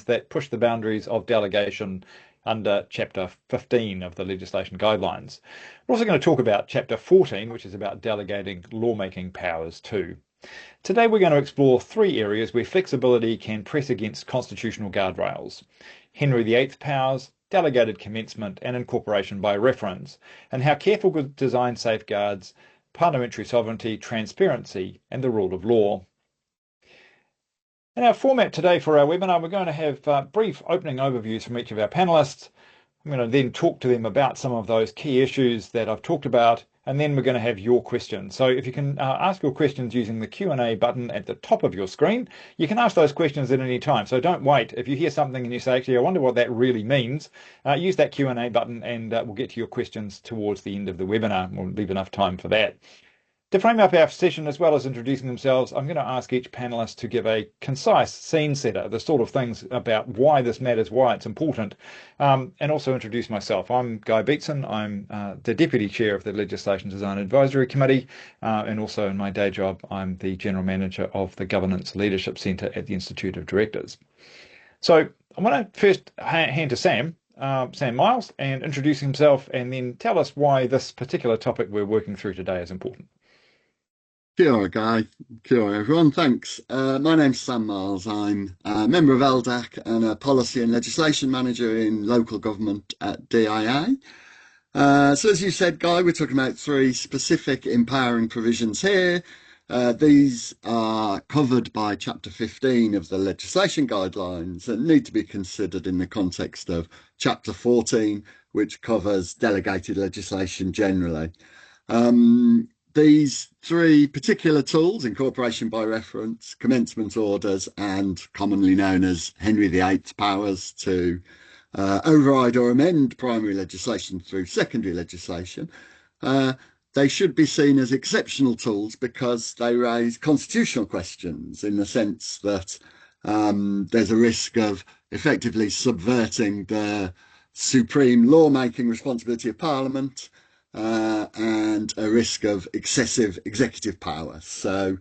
that push the boundaries of delegation under Chapter 15 of the legislation guidelines. We're also going to talk about Chapter 14, which is about delegating lawmaking powers too. Today we're going to explore three areas where flexibility can press against constitutional guardrails: Henry VIII powers, delegated commencement and incorporation by reference, and how careful design safeguards parliamentary sovereignty, transparency and the rule of law. In our format today for our webinar, we're going to have brief opening overviews from each of our panelists. I'm going to then talk to them about some of those key issues that I've talked about, and then we're going to have your questions. So if you can ask your questions using the Q&A button at the top of your screen, you can ask those questions at any time. So don't wait. If you hear something and you say, actually, I wonder what that really means, use that Q&A button and we'll get to your questions towards the end of the webinar. We'll leave enough time for that. To frame up our session, as well as introducing themselves, I'm going to ask each panelist to give a concise scene setter, the sort of things about why this matters, why it's important, and also introduce myself. I'm Guy Beatson. I'm the Deputy Chair of the Legislation Design Advisory Committee, and also in my day job, I'm the General Manager of the Governance Leadership Centre at the Institute of Directors. So I want to first hand to Sam Miles, and introduce himself, and then tell us why this particular topic we're working through today is important. Kia ora, Guy. Kia ora, everyone. Thanks. My name's Sam Miles. I'm a member of LDAC and a policy and legislation manager in local government at DIA. So as you said, Guy, we're talking about three specific empowering provisions here. These are covered by Chapter 15 of the legislation guidelines and need to be considered in the context of Chapter 14, which covers delegated legislation generally. These three particular tools, incorporation by reference, commencement orders, and commonly known as Henry VIII powers to override or amend primary legislation through secondary legislation, they should be seen as exceptional tools because they raise constitutional questions in the sense that there's a risk of effectively subverting the supreme lawmaking responsibility of Parliament, and a risk of excessive executive power. So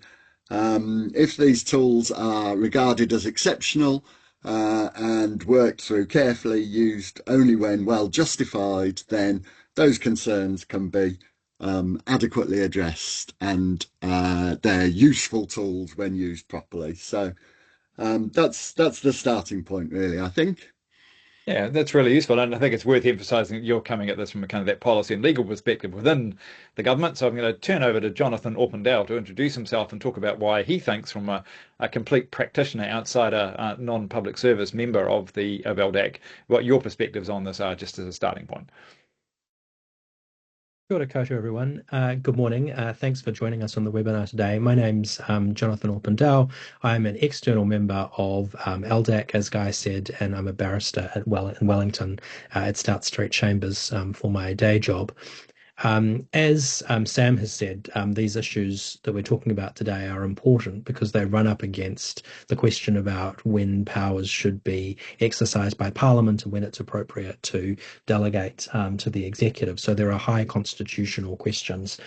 if these tools are regarded as exceptional and worked through carefully, used only when well justified, then those concerns can be adequately addressed, and they're useful tools when used properly. So that's the starting point, really, I think. Yeah, that's really useful, and I think it's worth emphasising that you're coming at this from a kind of that policy and legal perspective within the government. So I'm going to turn over to Jonathan Orpendale to introduce himself and talk about why he thinks, from a complete practitioner outside a non-public service member of LDAC, what your perspectives on this are, just as a starting point. Kia ora koutou, everyone. Good morning. Thanks for joining us on the webinar today. My name's Jonathan Orpendale. I'm an external member of LDAC, as Guy said, and I'm a barrister in Wellington at Stout Street Chambers for my day job. As Sam has said, these issues that we're talking about today are important because they run up against the question about when powers should be exercised by Parliament and when it's appropriate to delegate to the executive. So there are high constitutional questions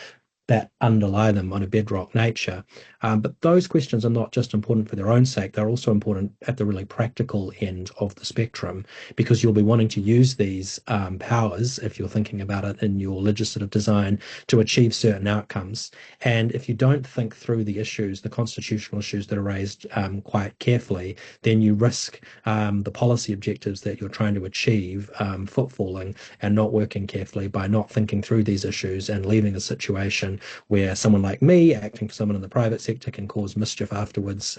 that underlie them on a bedrock nature. But those questions are not just important for their own sake, they're also important at the really practical end of the spectrum, because you'll be wanting to use these powers, if you're thinking about it in your legislative design, to achieve certain outcomes. And if you don't think through the issues, the constitutional issues that are raised quite carefully, then you risk the policy objectives that you're trying to achieve footfalling and not working carefully by not thinking through these issues and leaving a situation where someone like me, acting for someone in the private sector, can cause mischief afterwards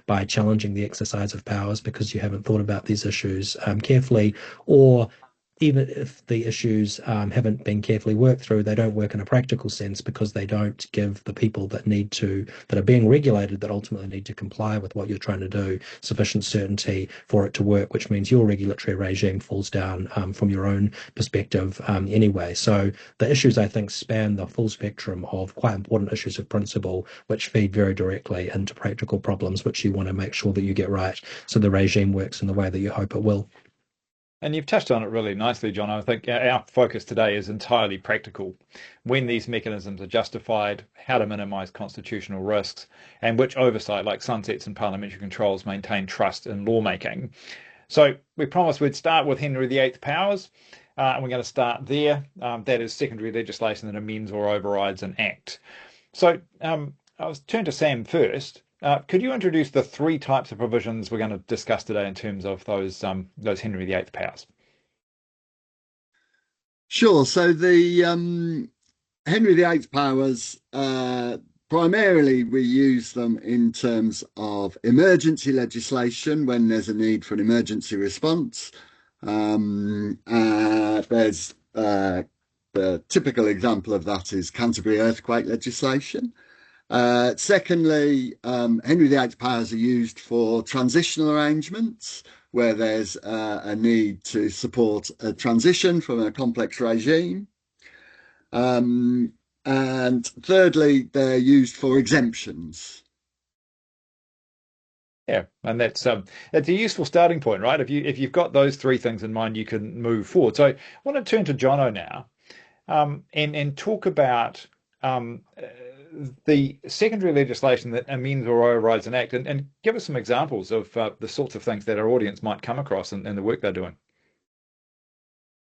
by challenging the exercise of powers because you haven't thought about these issues carefully, or even if the issues haven't been carefully worked through, they don't work in a practical sense because they don't give the people that are being regulated, that ultimately need to comply with what you're trying to do, sufficient certainty for it to work, which means your regulatory regime falls down from your own perspective anyway. So the issues, I think, span the full spectrum of quite important issues of principle, which feed very directly into practical problems, which you want to make sure that you get right so the regime works in the way that you hope it will. And you've touched on it really nicely, John. I think our focus today is entirely practical. When these mechanisms are justified, how to minimise constitutional risks, and which oversight, like sunsets and parliamentary controls, maintain trust in lawmaking. So we promised we'd start with Henry VIII powers, and we're going to start there. That is secondary legislation that amends or overrides an act. So I'll turn to Sam first. Could you introduce the three types of provisions we're going to discuss today in terms of those Henry VIII powers? Sure. So the Henry VIII powers, primarily we use them in terms of emergency legislation when there's a need for an emergency response. There's the typical example of that is Canterbury earthquake legislation. Secondly, Henry VIII powers are used for transitional arrangements where there's a need to support a transition from a complex regime. And thirdly, they're used for exemptions. Yeah, and that's a useful starting point, right? If you've got those three things in mind, you can move forward. So I want to turn to Jono now, and talk about the secondary legislation that amends or overrides an act, and give us some examples of the sorts of things that our audience might come across in the work they're doing.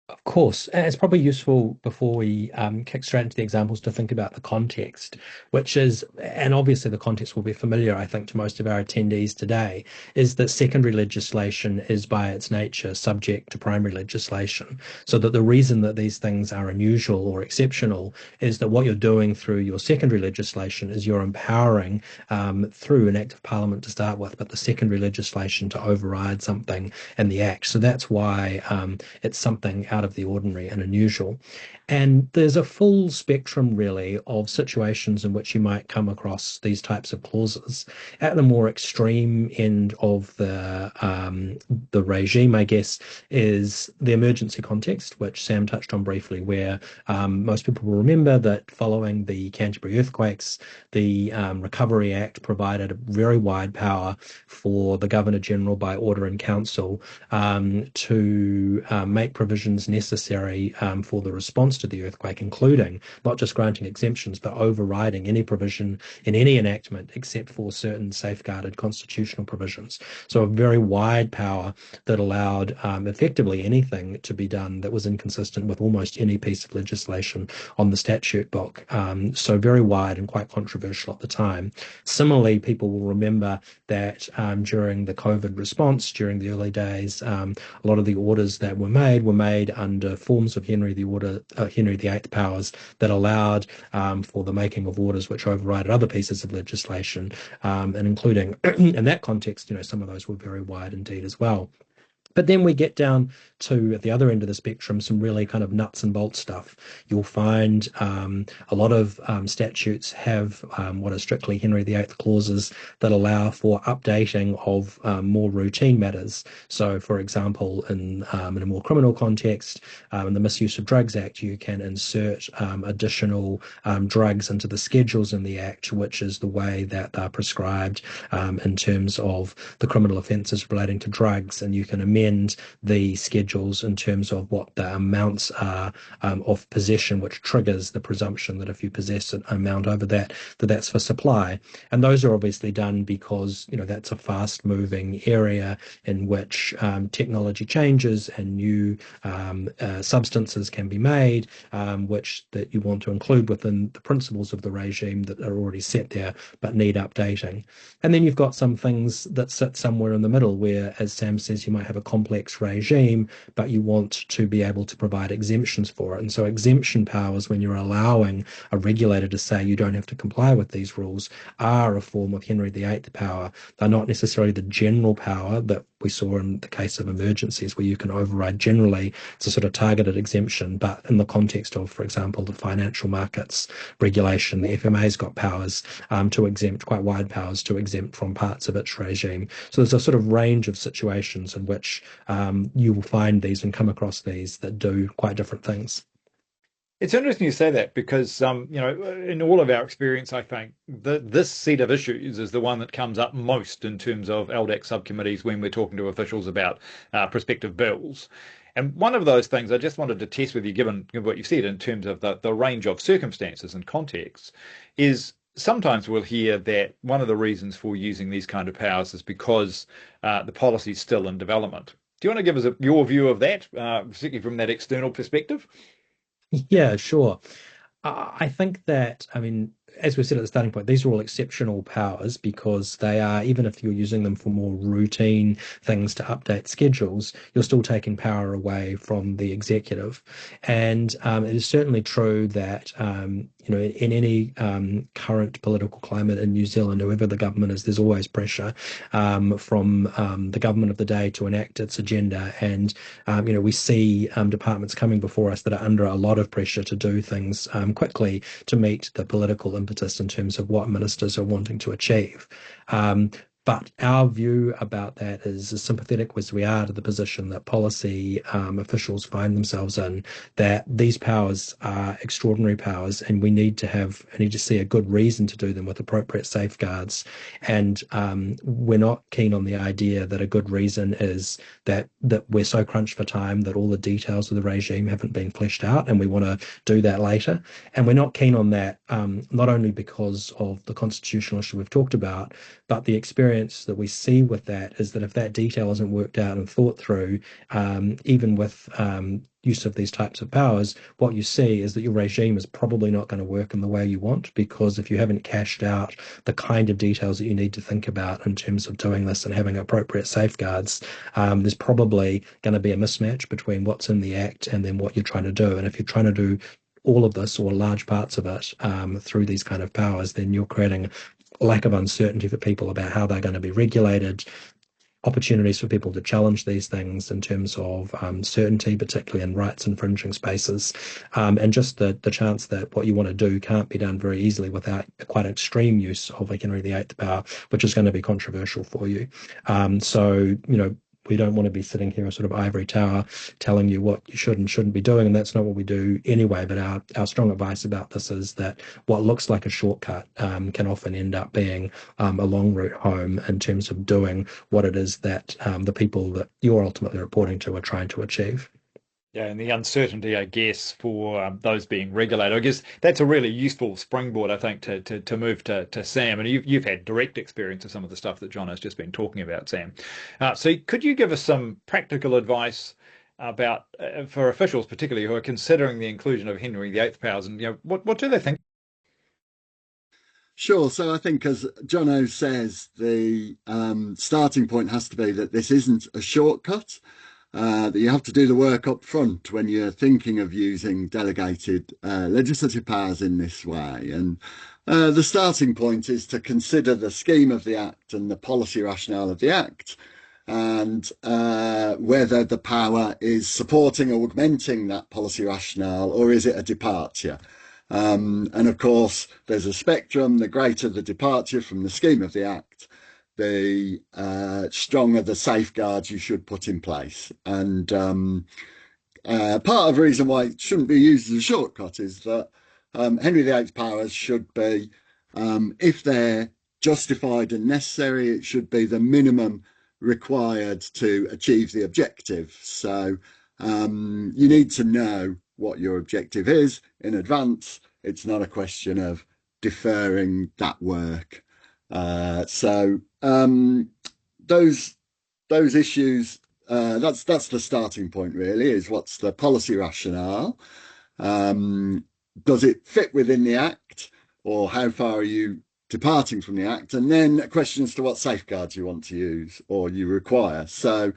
Of course, and it's probably useful before we kick straight into the examples to think about the context, which is, and obviously the context will be familiar, I think, to most of our attendees today, is that secondary legislation is by its nature subject to primary legislation. So that the reason that these things are unusual or exceptional is that what you're doing through your secondary legislation is you're empowering through an act of parliament to start with, but the secondary legislation to override something in the act. So that's why it's something out of the ordinary and unusual. And there's a full spectrum, really, of situations in which you might come across these types of clauses. At the more extreme end of the regime, I guess, is the emergency context, which Sam touched on briefly, where most people will remember that following the Canterbury earthquakes, the Recovery Act provided a very wide power for the Governor General by order in council to make provisions necessary for the response to the earthquake, including not just granting exemptions, but overriding any provision in any enactment except for certain safeguarded constitutional provisions. So a very wide power that allowed effectively anything to be done that was inconsistent with almost any piece of legislation on the statute book. So very wide and quite controversial at the time. Similarly, people will remember that during the COVID response, during the early days, a lot of the orders that were made under forms of Henry VIII powers that allowed for the making of orders which overrided other pieces of legislation, and including in that context, some of those were very wide indeed as well. But then we get down to, at the other end of the spectrum, some really kind of nuts and bolts stuff. You'll find a lot of statutes have what are strictly Henry VIII clauses that allow for updating of more routine matters. So, for example, in a more criminal context, in the Misuse of Drugs Act, you can insert additional drugs into the schedules in the Act, which is the way that they're prescribed in terms of the criminal offences relating to drugs, and you can amend the schedules in terms of what the amounts are of possession, which triggers the presumption that if you possess an amount over that's for supply. And those are obviously done because that's a fast-moving area in which technology changes and new substances can be made, which that you want to include within the principles of the regime that are already set there but need updating. And then you've got some things that sit somewhere in the middle where, as Sam says, you might have a complex regime, but you want to be able to provide exemptions for it. And so exemption powers, when you're allowing a regulator to say you don't have to comply with these rules, are a form of Henry VIII power. They're not necessarily the general power that we saw in the case of emergencies, where you can override generally. It's a sort of targeted exemption, but in the context of, for example, the financial markets regulation, the FMA's got powers to exempt, quite wide powers to exempt from parts of its regime. So there's a sort of range of situations in which you will find these and come across these that do quite different things. It's interesting you say that because, in all of our experience, I think this set of issues is the one that comes up most in terms of LDAC subcommittees when we're talking to officials about prospective bills. And one of those things I just wanted to test with you, given what you said in terms of the range of circumstances and contexts, is sometimes we'll hear that one of the reasons for using these kind of powers is because the policy is still in development. Do you want to give us your view of that, particularly from that external perspective? Yeah, sure. I think that, I mean, as we said at the starting point, these are all exceptional powers because they are, even if you're using them for more routine things to update schedules, you're still taking power away from the executive. And it is certainly true that, in any current political climate in New Zealand, whoever the government is, there's always pressure from the government of the day to enact its agenda. And, we see departments coming before us that are under a lot of pressure to do things quickly to meet the political impetus in terms of what ministers are wanting to achieve. But our view about that is as sympathetic as we are to the position that policy officials find themselves in, that these powers are extraordinary powers, and we need to see a good reason to do them with appropriate safeguards. And we're not keen on the idea that a good reason is that we're so crunched for time that all the details of the regime haven't been fleshed out, and we want to do that later. And we're not keen on that, not only because of the constitutional issue we've talked about, but the experience that we see with that is that if that detail isn't worked out and thought through, even with use of these types of powers, what you see is that your regime is probably not going to work in the way you want, because if you haven't cashed out the kind of details that you need to think about in terms of doing this and having appropriate safeguards, there's probably going to be a mismatch between what's in the Act and then what you're trying to do. And if you're trying to do all of this or large parts of it through these kind of powers, then you're creating lack of uncertainty for people about how they're going to be regulated, opportunities for people to challenge these things in terms of certainty, particularly in rights infringing spaces, and just the chance that what you want to do can't be done very easily without quite extreme use of a Henry VIII power, which is going to be controversial for you. So, we don't want to be sitting here a sort of ivory tower telling you what you should and shouldn't be doing, and that's not what we do anyway. But our strong advice about this is that what looks like a shortcut can often end up being a long route home in terms of doing what it is that the people that you're ultimately reporting to are trying to achieve. Yeah, and the uncertainty, I guess, for those being regulated. I guess that's a really useful springboard, I think, to move to Sam. And you've had direct experience of some of the stuff that John has just been talking about, Sam. So could you give us some practical advice about for officials, particularly who are considering the inclusion of Henry VIII powers, and what do they think? Sure. So I think, as Jono says, the starting point has to be that this isn't a shortcut. That you have to do the work up front when you're thinking of using delegated legislative powers in this way. And the starting point is to consider the scheme of the Act and the policy rationale of the Act, and whether the power is supporting or augmenting that policy rationale, or is it a departure? And of course, there's a spectrum. The greater the departure from the scheme of the Act, the stronger the safeguards you should put in place. And part of the reason why it shouldn't be used as a shortcut is that Henry VIII's powers should be, if they're justified and necessary, it should be the minimum required to achieve the objective. So you need to know what your objective is in advance. It's not a question of deferring that work. So those issues, that's the starting point really, is what's the policy rationale? Does it fit within the Act, or how far are you departing from the Act? And then a question as to what safeguards you want to use or you require. So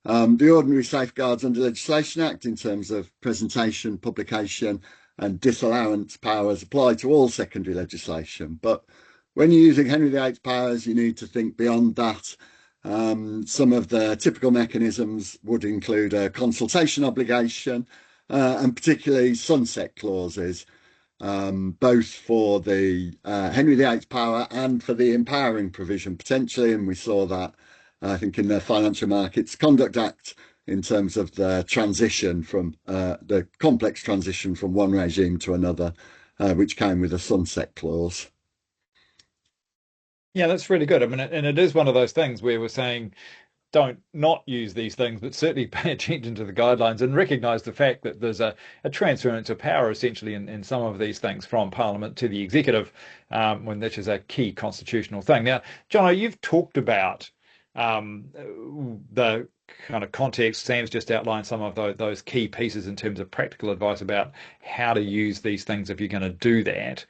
the ordinary safeguards under the Legislation Act in terms of presentation, publication and disallowance powers apply to all secondary legislation. But when you're using Henry VIII powers, you need to think beyond that. Some of the typical mechanisms would include a consultation obligation and particularly sunset clauses, both for the Henry VIII power and for the empowering provision potentially. And we saw that, I think, in the Financial Markets Conduct Act in terms of the transition from the complex transition from one regime to another, which came with a sunset clause. Yeah, that's really good. I mean, and it is one of those things where we're saying don't not use these things, but certainly pay attention to the guidelines and recognise the fact that there's a transference of power essentially in some of these things from Parliament to the executive, which is a key constitutional thing. Now, Jono, you've talked about the kind of context. Sam's just outlined some of those key pieces in terms of practical advice about how to use these things if you're going to do that.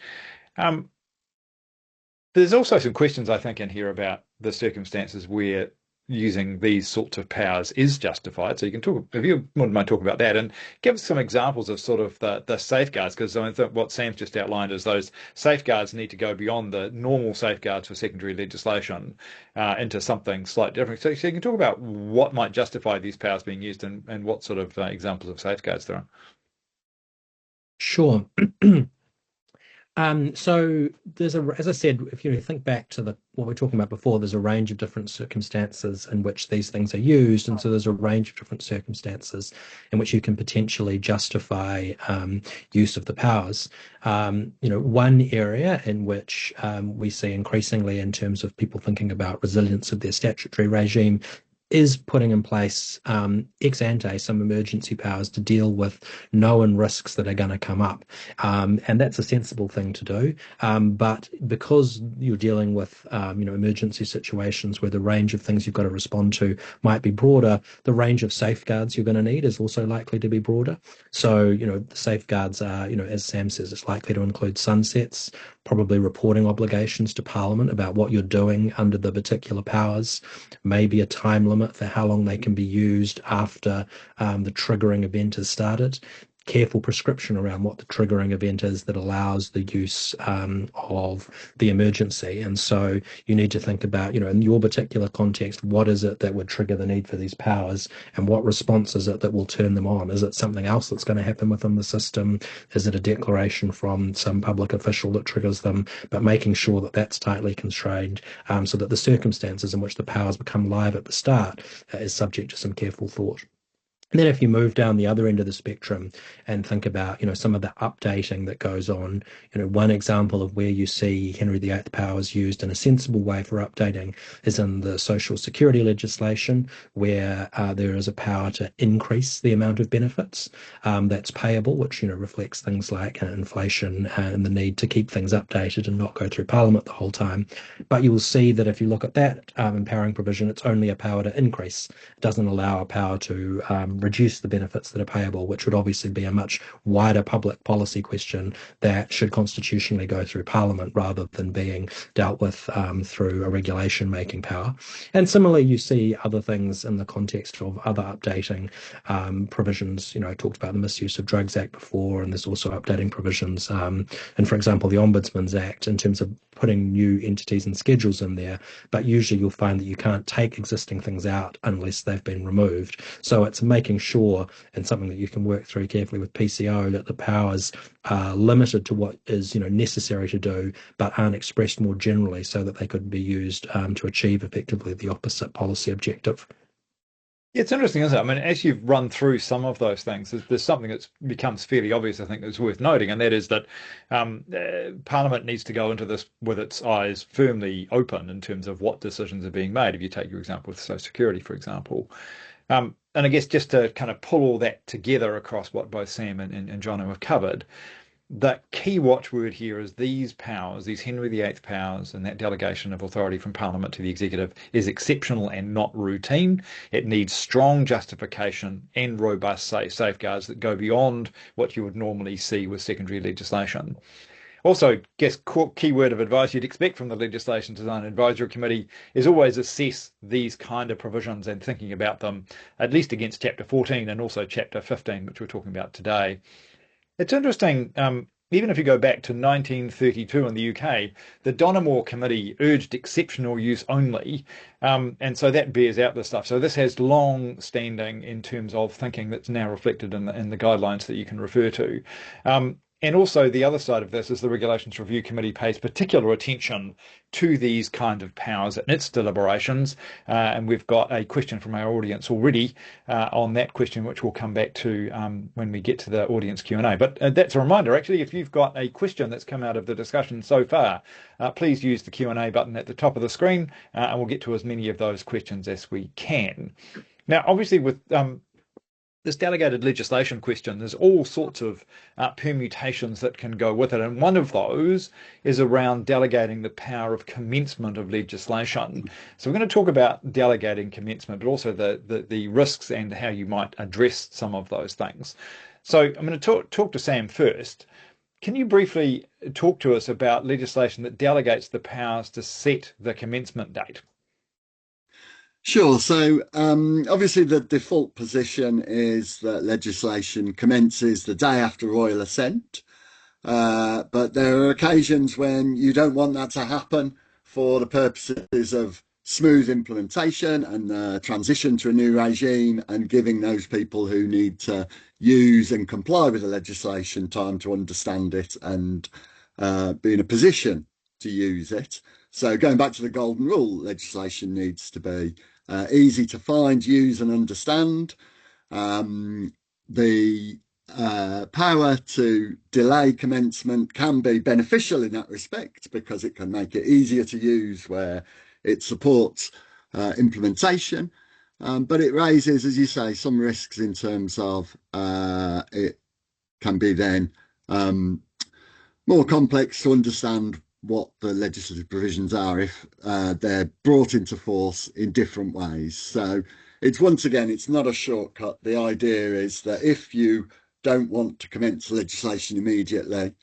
There's also some questions, I think, in here about the circumstances where using these sorts of powers is justified. So you can talk, if you wouldn't mind talking about that, and give us some examples of sort of the safeguards, because I think what Sam's just outlined is those safeguards need to go beyond the normal safeguards for secondary legislation into something slightly different. So you can talk about what might justify these powers being used and what sort of examples of safeguards there are. Sure. So there's as I said, if you think back to what we were talking about before, there's a range of different circumstances in which these things are used, and so there's a range of different circumstances in which you can potentially justify use of the powers. One area in which we see increasingly in terms of people thinking about resilience of their statutory regime is putting in place ex ante some emergency powers to deal with known risks that are going to come up. And that's a sensible thing to do. But because you're dealing with emergency situations where the range of things you've got to respond to might be broader, the range of safeguards you're going to need is also likely to be broader. So, the safeguards are, as Sam says, it's likely to include sunsets, probably reporting obligations to Parliament about what you're doing under the particular powers, maybe a time limit for how long they can be used after the triggering event has started. Careful prescription around what the triggering event is that allows the use of the emergency. And so you need to think about, in your particular context, what is it that would trigger the need for these powers, and what response is it that will turn them on? Is it something else that's going to happen within the system? Is it a declaration from some public official that triggers them? But making sure that that's tightly constrained so that the circumstances in which the powers become live at the start is subject to some careful thought. And then if you move down the other end of the spectrum and think about, some of the updating that goes on, one example of where you see Henry VIII powers used in a sensible way for updating is in the social security legislation, where there is a power to increase the amount of benefits that's payable, which, reflects things like inflation and the need to keep things updated and not go through Parliament the whole time. But you will see that if you look at that empowering provision, it's only a power to increase. It doesn't allow a power to reduce the benefits that are payable, which would obviously be a much wider public policy question that should constitutionally go through Parliament rather than being dealt with through a regulation making power. And similarly, you see other things in the context of other updating provisions. I talked about the Misuse of Drugs Act before, and there's also updating provisions and, for example, the Ombudsman's Act in terms of putting new entities and schedules in there. But usually you'll find that you can't take existing things out unless they've been removed. So it's making sure, and something that you can work through carefully with PCO, that the powers are limited to what is necessary to do, but aren't expressed more generally so that they could be used to achieve effectively the opposite policy objective. It's interesting, isn't it? I mean, as you've run through some of those things, there's something that becomes fairly obvious, I think, that's worth noting, and that is that Parliament needs to go into this with its eyes firmly open in terms of what decisions are being made. If you take your example with Social Security, for example. And I guess just to kind of pull all that together across what both Sam and John have covered, the key watchword here is these powers, these Henry VIII powers, and that delegation of authority from Parliament to the executive is exceptional and not routine. It needs strong justification and robust safeguards that go beyond what you would normally see with secondary legislation. Also, guess key word of advice you'd expect from the Legislation Design Advisory Committee is always assess these kind of provisions and thinking about them, at least against Chapter 14 and also Chapter 15, which we're talking about today. It's interesting, even if you go back to 1932 in the UK, the Donoughmore Committee urged exceptional use only, and so that bears out this stuff. So this has long standing in terms of thinking that's now reflected in the guidelines that you can refer to. And also the other side of this is the Regulations Review Committee pays particular attention to these kind of powers in its deliberations. And we've got a question from our audience already on that question, which we'll come back to when we get to the audience Q&A. But that's a reminder, actually, if you've got a question that's come out of the discussion so far, please use the Q&A button at the top of the screen, and we'll get to as many of those questions as we can. Now, obviously, with this delegated legislation question, there's all sorts of permutations that can go with it. And one of those is around delegating the power of commencement of legislation. So we're going to talk about delegating commencement, but also the risks and how you might address some of those things. So I'm going to talk to Sam first. Can you briefly talk to us about legislation that delegates the powers to set the commencement date? Sure. So obviously the default position is that legislation commences the day after royal assent. But there are occasions when you don't want that to happen for the purposes of smooth implementation and transition to a new regime, and giving those people who need to use and comply with the legislation time to understand it and be in a position to use it. So going back to the golden rule, legislation needs to be easy to find, use and understand. The power to delay commencement can be beneficial in that respect, because it can make it easier to use where it supports implementation. But it raises, as you say, some risks in terms of it can be then more complex to understand what the legislative provisions are if they're brought into force in different ways. So it's, once again, it's not a shortcut. The idea is that if you don't want to commence legislation immediately,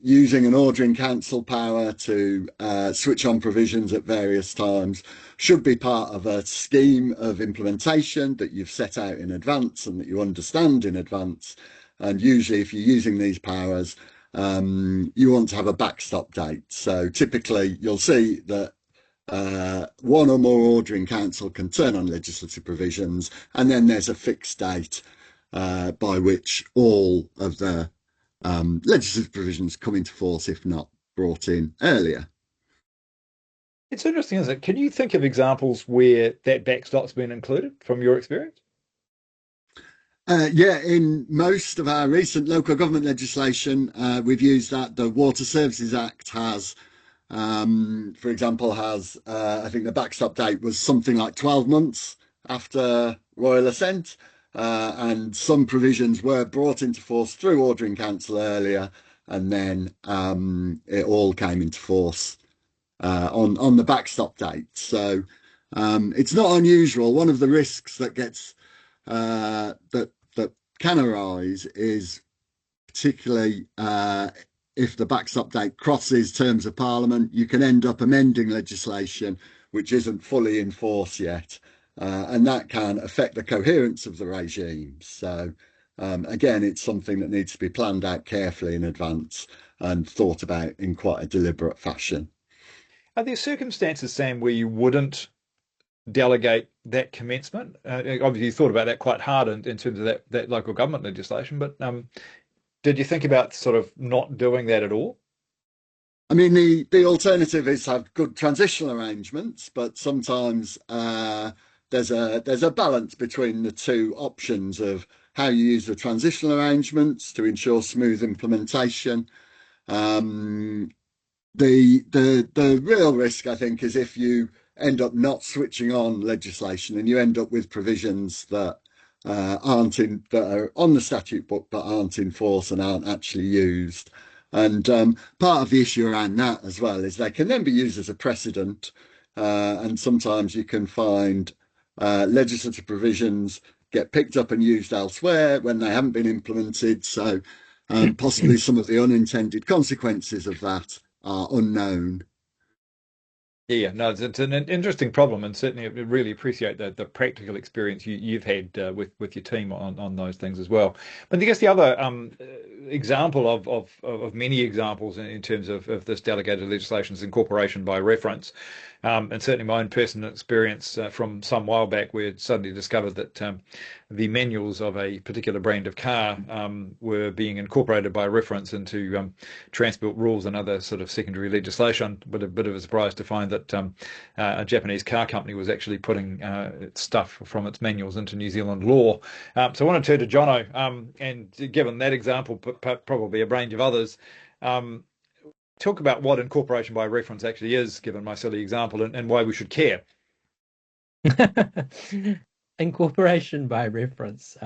using an ordering council power to switch on provisions at various times should be part of a scheme of implementation that you've set out in advance and that you understand in advance. And usually if you're using these powers, you want to have a backstop date. So typically you'll see that one or more ordering council can turn on legislative provisions, and then there's a fixed date by which all of the legislative provisions come into force, if not brought in earlier. It's interesting, isn't it? Can you think of examples where that backstop's been included from your experience? Yeah, in most of our recent local government legislation, we've used that. The Water Services Act has, for example, I think the backstop date was something like 12 months after royal assent, and some provisions were brought into force through ordering council earlier, and then it all came into force on the backstop date. So it's not unusual. One of the risks that gets that can arise is particularly if the backstop date crosses terms of Parliament, you can end up amending legislation which isn't fully in force yet, and that can affect the coherence of the regime. So again, it's something that needs to be planned out carefully in advance and thought about in quite a deliberate fashion. Are there circumstances, Sam, where you wouldn't delegate that commencement? Obviously, you thought about that quite hard in terms of that local government legislation, but did you think about sort of not doing that at all? I mean, the alternative is to have good transitional arrangements, but sometimes there's a balance between the two options of how you use the transitional arrangements to ensure smooth implementation. The real risk, I think, is if you end up not switching on legislation and you end up with provisions that that are on the statute book but aren't in force and aren't actually used. And part of the issue around that as well is they can then be used as a precedent, and sometimes you can find legislative provisions get picked up and used elsewhere when they haven't been implemented. So possibly some of the unintended consequences of that are unknown. Yeah, no, it's an interesting problem, and certainly I really appreciate the practical experience you've had with your team on those things as well. But I guess the other example of many examples in terms of this delegated legislation's incorporation by reference And certainly my own personal experience from some while back, where suddenly discovered that the manuals of a particular brand of car were being incorporated by reference into transport rules and other sort of secondary legislation. But a bit of a surprise to find that a Japanese car company was actually putting stuff from its manuals into New Zealand law. So I want to turn to Jono, and given that example, but probably a range of others, um, talk about what incorporation by reference actually is, given my silly example, and why we should care. Incorporation by reference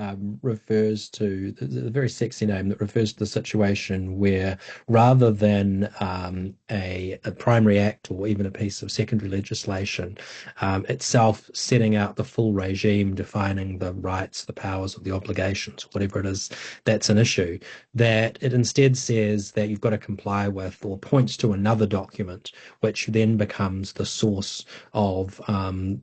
refers to the very sexy name that refers to the situation where rather than a primary act or even a piece of secondary legislation itself setting out the full regime, defining the rights, the powers, or the obligations, whatever it is that's an issue, that it instead says that you've got to comply with or points to another document, which then becomes the source of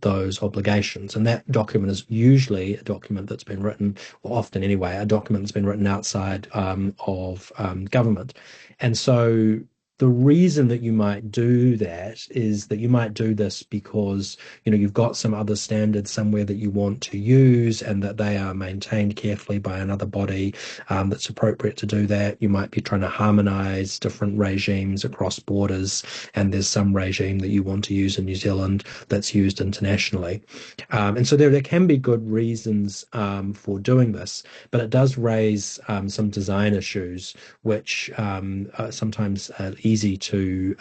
those obligations. And that document is usually a document that's been written, or often anyway, a document that's been written outside of government. And so the reason that you might do that is that you might do this because you've got some other standards somewhere that you want to use and that they are maintained carefully by another body that's appropriate to do that. You might be trying to harmonize different regimes across borders, and there's some regime that you want to use in New Zealand that's used internationally. And so there can be good reasons for doing this, but it does raise some design issues, which are sometimes easy to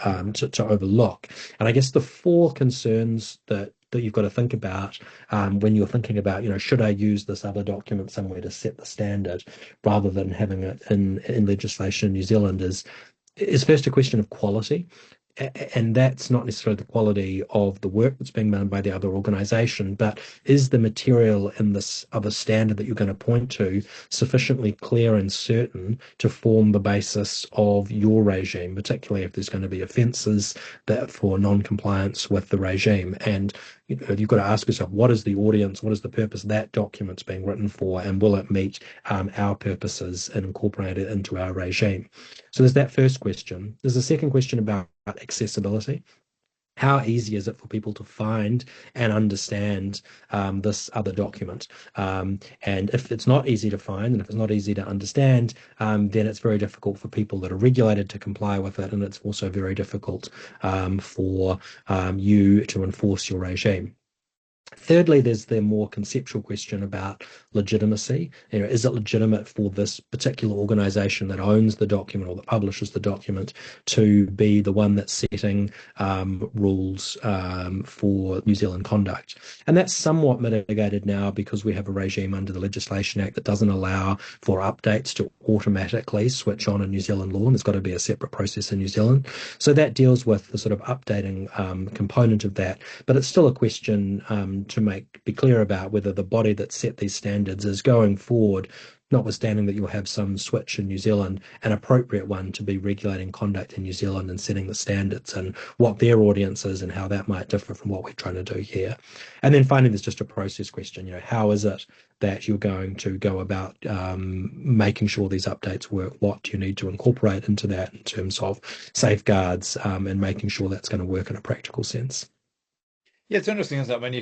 overlook. And I guess the four concerns that you've got to think about when you're thinking about, should I use this other document somewhere to set the standard rather than having it in legislation in New Zealand is first a question of quality. And that's not necessarily the quality of the work that's being done by the other organization, but is the material in this other standard that you're going to point to sufficiently clear and certain to form the basis of your regime, particularly if there's going to be offences that for non-compliance with the regime. And you've got to ask yourself, what is the audience, what is the purpose that document's being written for, and will it meet our purposes and incorporate it into our regime? So there's that first question. There's a second question about accessibility. How easy is it for people to find and understand this other document? And if it's not easy to find and if it's not easy to understand, then it's very difficult for people that are regulated to comply with it. And it's also very difficult for you to enforce your regime. Thirdly, there's the more conceptual question about legitimacy. Is it legitimate for this particular organization that owns the document or that publishes the document to be the one that's setting rules for New Zealand conduct? And that's somewhat mitigated now because we have a regime under the Legislation Act that doesn't allow for updates to automatically switch on in New Zealand law, and there's got to be a separate process in New Zealand. So that deals with the sort of updating component of that, but it's still a question to be clear about whether the body that set these standards is going forward, notwithstanding that you'll have some switch in New Zealand, an appropriate one to be regulating conduct in New Zealand and setting the standards and what their audience is and how that might differ from what we're trying to do here. And then finally, there's just a process question. How is it that you're going to go about making sure these updates work? What do you need to incorporate into that in terms of safeguards and making sure that's going to work in a practical sense? Yeah, it's interesting, isn't it? I mean, you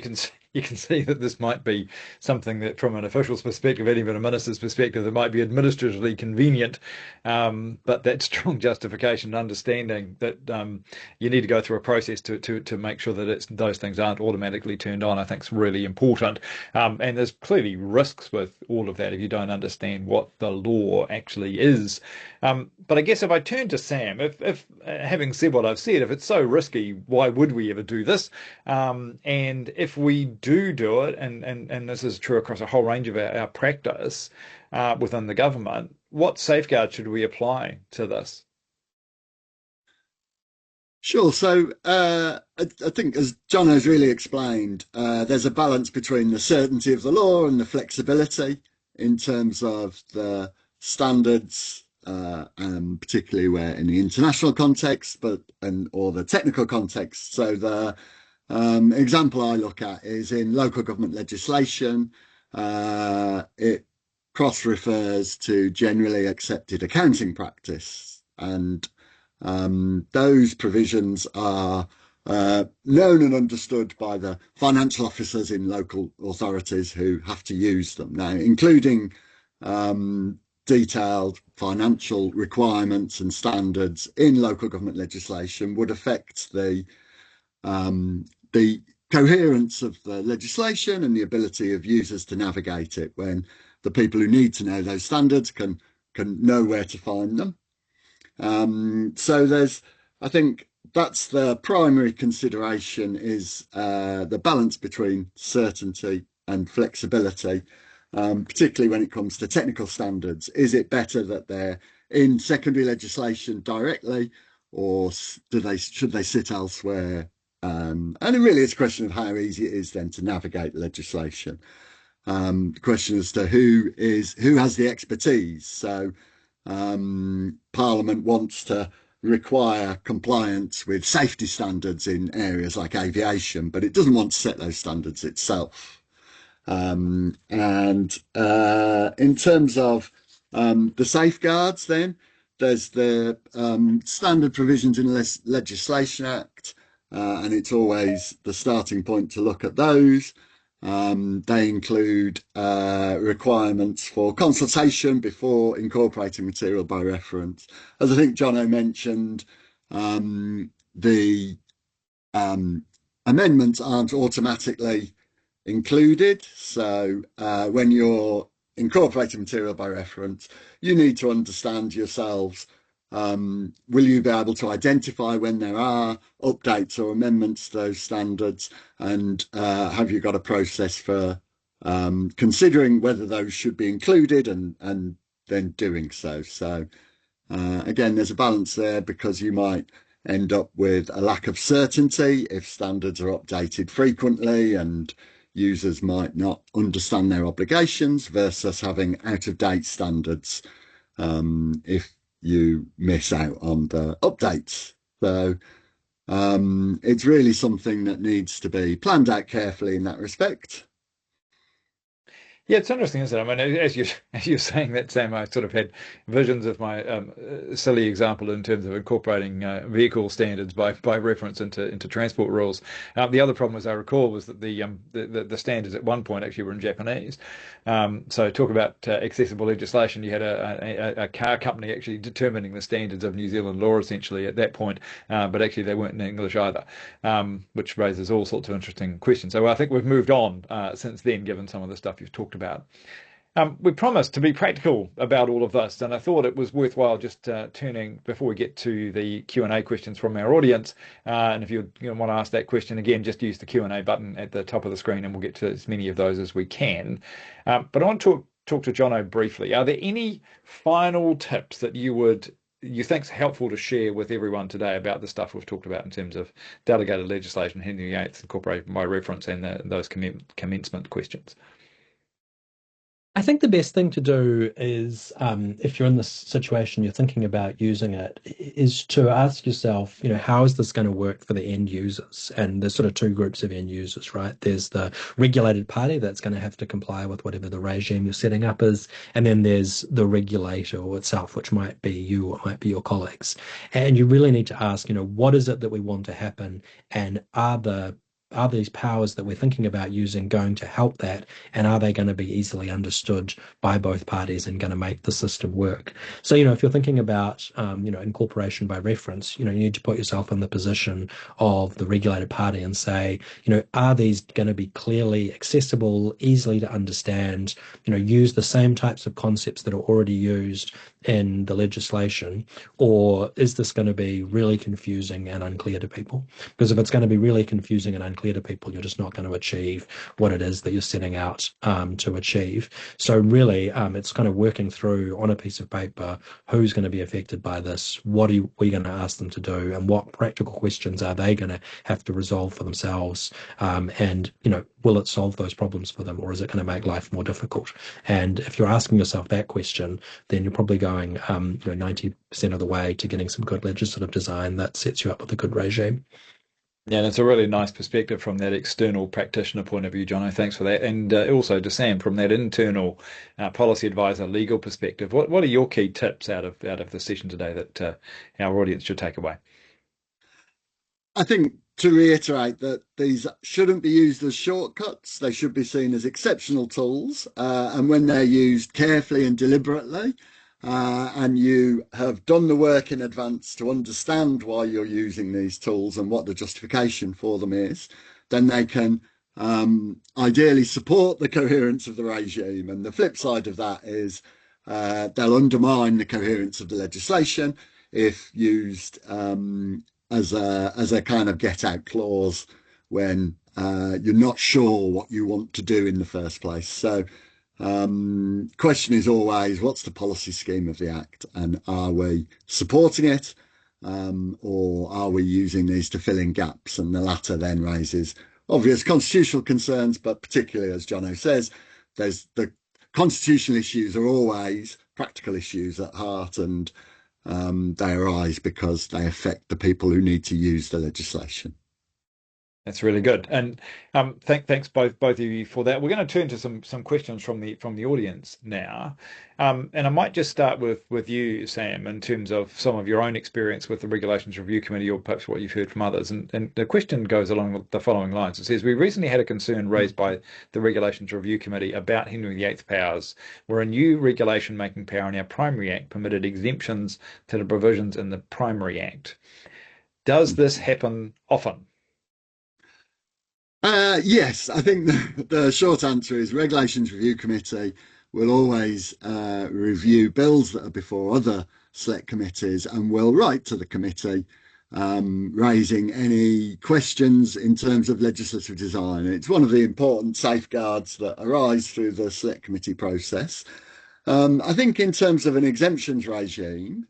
can see that this might be something that, from an official's perspective, and even a minister's perspective, that might be administratively convenient, but that strong justification and understanding that you need to go through a process to make sure that those things aren't automatically turned on, I think is really important. And there's clearly risks with all of that if you don't understand what the law actually is. But I guess if I turn to Sam, if having said what I've said, if it's so risky, why would we ever do this? And if we do it, and this is true across a whole range of our practice within the government, what safeguards should we apply to this? Sure. So I think, as John has really explained, there's a balance between the certainty of the law and the flexibility in terms of the standards, and particularly where in the international context, or the technical context. So the example I look at is in local government legislation. It cross-refers to generally accepted accounting practice, and those provisions are known and understood by the financial officers in local authorities who have to use them now, including detailed financial requirements and standards in local government legislation would affect the coherence of the legislation and the ability of users to navigate it when the people who need to know those standards can know where to find them. So I think that's the primary consideration is the balance between certainty and flexibility, particularly when it comes to technical standards. Is it better that they're in secondary legislation directly, or should they sit elsewhere? And really, it's a question of how easy it is then to navigate the legislation. The question as to who has the expertise. So Parliament wants to require compliance with safety standards in areas like aviation, but it doesn't want to set those standards itself. And in terms of the safeguards, then there's the standard provisions in the Legislation Act, and it's always the starting point to look at those. They include requirements for consultation before incorporating material by reference. As I think Jono mentioned, the amendments aren't automatically included. So when you're incorporating material by reference, you need to understand yourselves. Will you be able to identify when there are updates or amendments to those standards? And have you got a process for considering whether those should be included and then doing so? So again, there's a balance there because you might end up with a lack of certainty if standards are updated frequently and users might not understand their obligations versus having out-of-date standards if you miss out on the updates. So it's really something that needs to be planned out carefully in that respect. Yeah, it's interesting, isn't it? I mean, as you're saying that, Sam, I sort of had visions of my silly example in terms of incorporating vehicle standards by reference into transport rules. The other problem, as I recall, was that the standards at one point actually were in Japanese. So talk about accessible legislation. You had a car company actually determining the standards of New Zealand law essentially at that point, but actually they weren't in English either, which raises all sorts of interesting questions. So I think we've moved on since then, given some of the stuff you've talked about. We promised to be practical about all of this, and I thought it was worthwhile just turning before we get to the Q&A questions from our audience. And if you want to ask that question again, just use the Q&A button at the top of the screen, and we'll get to as many of those as we can. But I want to talk to Jono briefly. Are there any final tips that you think's helpful to share with everyone today about the stuff we've talked about in terms of delegated legislation, Henry VIII, incorporated by reference, and those commencement questions? I think the best thing to do is, if you're in this situation, you're thinking about using it, is to ask yourself, how is this going to work for the end users? And there's sort of two groups of end users, right? There's the regulated party that's going to have to comply with whatever the regime you're setting up is. And then there's the regulator itself, which might be you or might be your colleagues. And you really need to ask, what is it that we want to happen? And are these powers that we're thinking about using going to help that? And are they going to be easily understood by both parties and going to make the system work? So, if you're thinking about, incorporation by reference, you need to put yourself in the position of the regulated party and say, are these going to be clearly accessible, easily to understand, use the same types of concepts that are already used in the legislation, or is this going to be really confusing and unclear to people? Because if it's going to be really confusing and unclear to people, you're just not going to achieve what it is that you're setting out to achieve. So really, it's kind of working through on a piece of paper who's going to be affected by this, what are we going to ask them to do, and what practical questions are they going to have to resolve for themselves, and will it solve those problems for them, or is it going to make life more difficult? And if you're asking yourself that question, then you're probably going 90% of the way to getting some good legislative design that sets you up with a good regime. Yeah, and it's a really nice perspective from that external practitioner point of view, Jono. Thanks for that. And also to Sam from that internal policy advisor legal perspective. What are your key tips out of the session today that our audience should take away? I think to reiterate that these shouldn't be used as shortcuts. They should be seen as exceptional tools. And when they're used carefully and deliberately, and you have done the work in advance to understand why you're using these tools and what the justification for them is, then they can ideally support the coherence of the regime. And the flip side of that is they'll undermine the coherence of the legislation if used as a kind of get out clause when you're not sure what you want to do in the first place. So question is always, what's the policy scheme of the Act, and are we supporting it, or are we using these to fill in gaps? And the latter then raises obvious constitutional concerns, but particularly, as Jono says, there's the constitutional issues are always practical issues at heart, and they arise because they affect the people who need to use the legislation. That's really good, and thanks both of you for that. We're going to turn to some questions from the audience now, and I might just start with you, Sam, in terms of some of your own experience with the Regulations Review Committee, or perhaps what you've heard from others. And the question goes along with the following lines. It says, we recently had a concern raised by the Regulations Review Committee about Henry VIII powers, where a new regulation making power in our Primary Act permitted exemptions to the provisions in the Primary Act. Does this happen often? Yes, I think the short answer is Regulations Review Committee will always review bills that are before other select committees and will write to the committee raising any questions in terms of legislative design. It's one of the important safeguards that arise through the select committee process. I think in terms of an exemptions regime,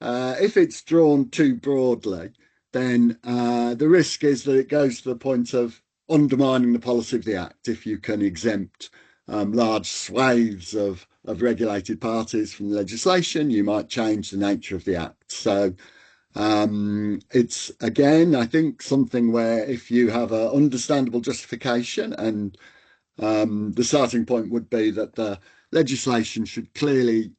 if it's drawn too broadly, then the risk is that it goes to the point of undermining the policy of the Act. If you can exempt large swathes of regulated parties from the legislation, you might change the nature of the Act. So it's, again, I think something where if you have an understandable justification, and the starting point would be that the legislation should clearly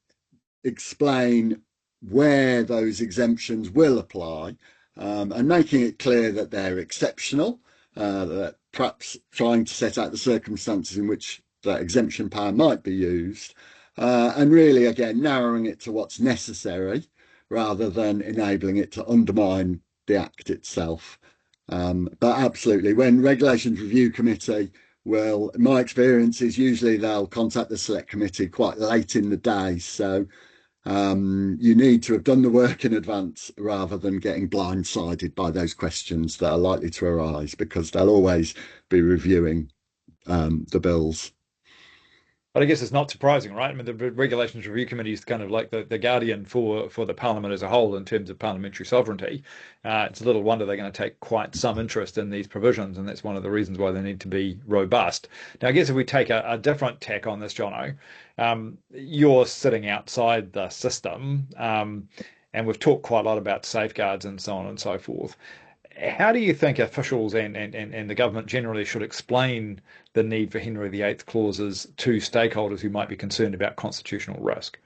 explain where those exemptions will apply, and making it clear that they're exceptional, that perhaps trying to set out the circumstances in which that exemption power might be used, and really, again, narrowing it to what's necessary rather than enabling it to undermine the Act itself. But absolutely, when Regulations Review Committee will, in my experience, is usually they'll contact the Select Committee quite late in the day. So you need to have done the work in advance rather than getting blindsided by those questions that are likely to arise, because they'll always be reviewing the bills. But I guess it's not surprising, right? I mean, the Regulations Review Committee is kind of like the guardian for the Parliament as a whole in terms of parliamentary sovereignty. It's a little wonder they're going to take quite some interest in these provisions, and that's one of the reasons why they need to be robust. Now, I guess if we take a different tack on this, Jono, you're sitting outside the system, and we've talked quite a lot about safeguards and so on and so forth. How do you think officials and the government generally should explain the need for Henry VIII clauses to stakeholders who might be concerned about constitutional risk?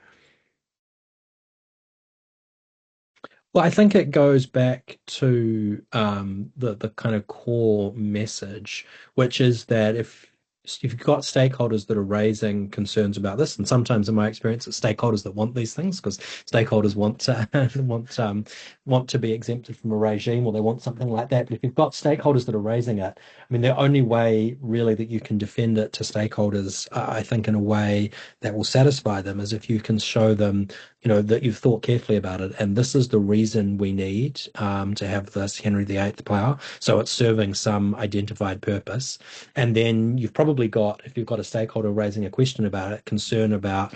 Well, I think it goes back to the kind of core message, which is that if you've got stakeholders that are raising concerns about this, and sometimes in my experience, it's stakeholders that want these things because stakeholders want to want to be exempted from a regime, or they want something like that. But if you've got stakeholders that are raising it, I mean, the only way really that you can defend it to stakeholders, I think, in a way that will satisfy them, is if you can show them, that you've thought carefully about it, and this is the reason we need to have this Henry VIII power. So it's serving some identified purpose, and then you've probably got, if you've got a stakeholder raising a question about it, concern about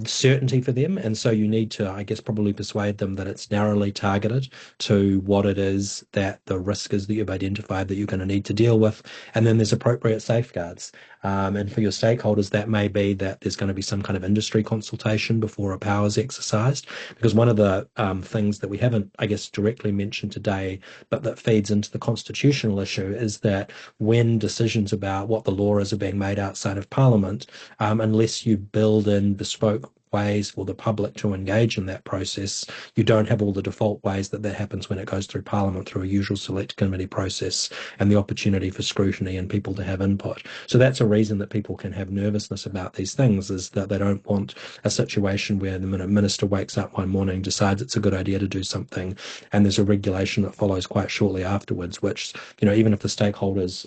certainty for them, and so you need to, I guess, probably persuade them that it's narrowly targeted to what it is that the risk is that you've identified that you're going to need to deal with, and then there's appropriate safeguards. And for your stakeholders, that may be that there's going to be some kind of industry consultation before a power is exercised, because one of the things that we haven't, I guess, directly mentioned today, but that feeds into the constitutional issue, is that when decisions about what the law is are being made outside of Parliament, unless you build in bespoke ways for the public to engage in that process. You don't have all the default ways that happens when it goes through Parliament through a usual select committee process and the opportunity for scrutiny and people to have input. So that's a reason that people can have nervousness about these things, is that they don't want a situation where the minister wakes up one morning, decides it's a good idea to do something, and there's a regulation that follows quite shortly afterwards, which, even if the stakeholders